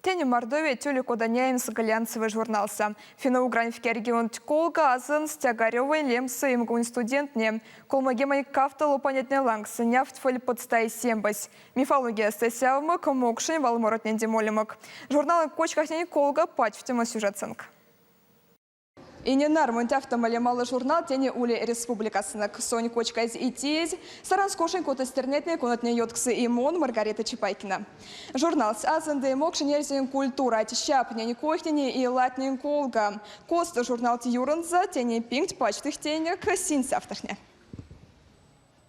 Тени Мордовия тюлику даняемс глянцевый журналса. Финно-уграньский регион Тколга азын стягаревый лемсы имгун студентне. Колмагемай кафталу понятне лангсы няфтфаль подстай сембась. Мифология стасявмак мокшень валморотнен демолемак. Журналы кочкахнени колга пать в тему сюжетсынк. И не нармунт автомалемалы журнал тени ули республикасынок. Сонь кочкайз и тез. Саранскошен кот истернетне конотне йотксы имон Маргарита Чапайкина. Журнал с азынды мокшенерзин культура тищапне никохтени и латнин колга. Кост журнал тюрнза тени пинкт пачтых тенек синс автохне.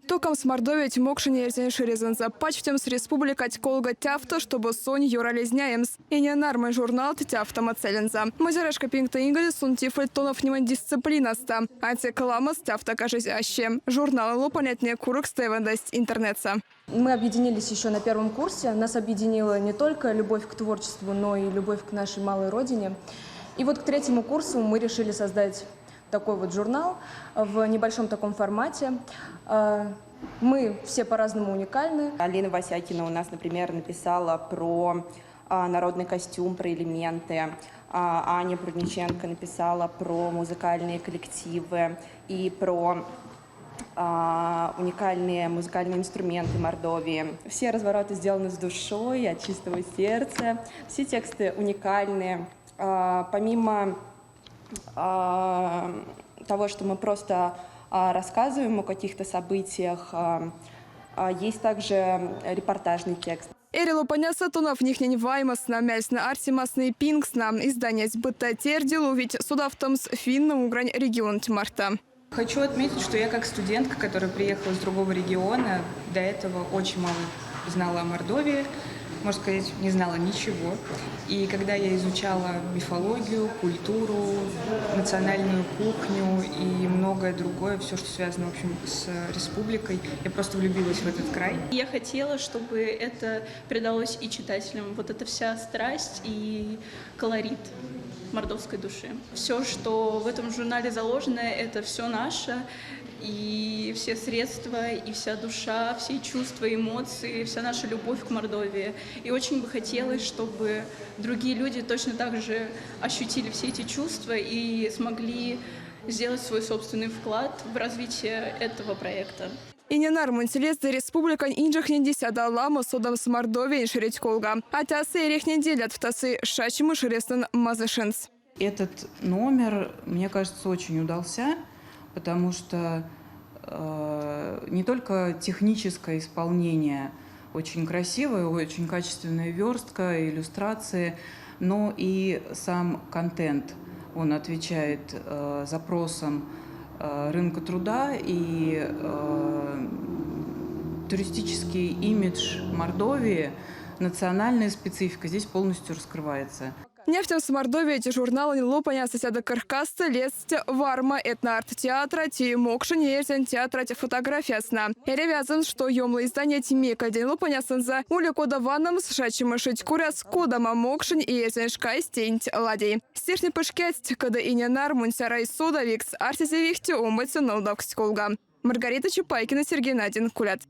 Током с Мордовией мокшение шерезанца пачтем с республика Тколга тяфта, чтобы сонь юралезняемс. И не нармый журнал тяфта мацеленца. Мазерашка пинкта ингли сунтифль тонов неман дисциплинаста. А те каламас тяфта кажись аще. Журнал лопанятне курок стевендасть интернетса. Мы объединились еще на первом курсе. Нас объединила не только любовь к творчеству, но и любовь к нашей малой родине. И вот к третьему курсу мы решили создать такой вот журнал в небольшом таком формате. Мы все по-разному уникальны. Алина Васякина у нас, например, написала про народный костюм, про элементы. Аня Прудниченко написала про музыкальные коллективы и про уникальные музыкальные инструменты Мордовии. Все развороты сделаны с душой, от чистого сердца. Все тексты уникальные. Помимо того, что мы просто рассказываем о каких-то событиях, есть также репортажный текст. Эрилу поняса тунов нихнень ваймасна, мяльсна арсимасный пингсна, издание сбыта тердилу, ведь судавтомс финно-угрань регион Тмарта. Хочу отметить, что я как студентка, которая приехала из другого региона, до этого очень мало знала о Мордовии. Можно сказать, не знала ничего. И когда я изучала мифологию, культуру, национальную кухню и многое другое, все, что связано, в общем, с республикой, я просто влюбилась в этот край. Я хотела, чтобы это передалось и читателям, вот эта вся страсть и колорит мордовской души. Все, что в этом журнале заложено, это все наше. И все средства, и вся душа, все чувства, эмоции, вся наша любовь к Мордовии. И очень бы хотелось, чтобы другие люди точно так же ощутили все эти чувства и смогли сделать свой собственный вклад в развитие этого проекта. И не нармун селезды республика инжах не десята лама содом с Мордовией шереть колга. А тасы их не делят в тасы шачиму шерестен мазышенс. Этот номер, мне кажется, очень удался. Потому что не только техническое исполнение очень красивое, очень качественная верстка, иллюстрации, но и сам контент. Он отвечает запросам рынка труда, и туристический имидж Мордовии, национальная специфика здесь полностью раскрывается. Нефтем с Мордовией эти журналы не лопаня соседа каркаста лезть варма этно-арт-театра ти мокшин езен театра ти фотография сна. Я ревязан, что емло издание тимека день лопаня сенза ули кода ванном с шачим шить куря с кодом мокшин и езен шкай стенить ладей. Стешни пышкесть, когда и не нармун сарай сода викс арсизе вихте умыться налдавксть колга. Маргарита Чапайкина, Сергей Надин, Кулят.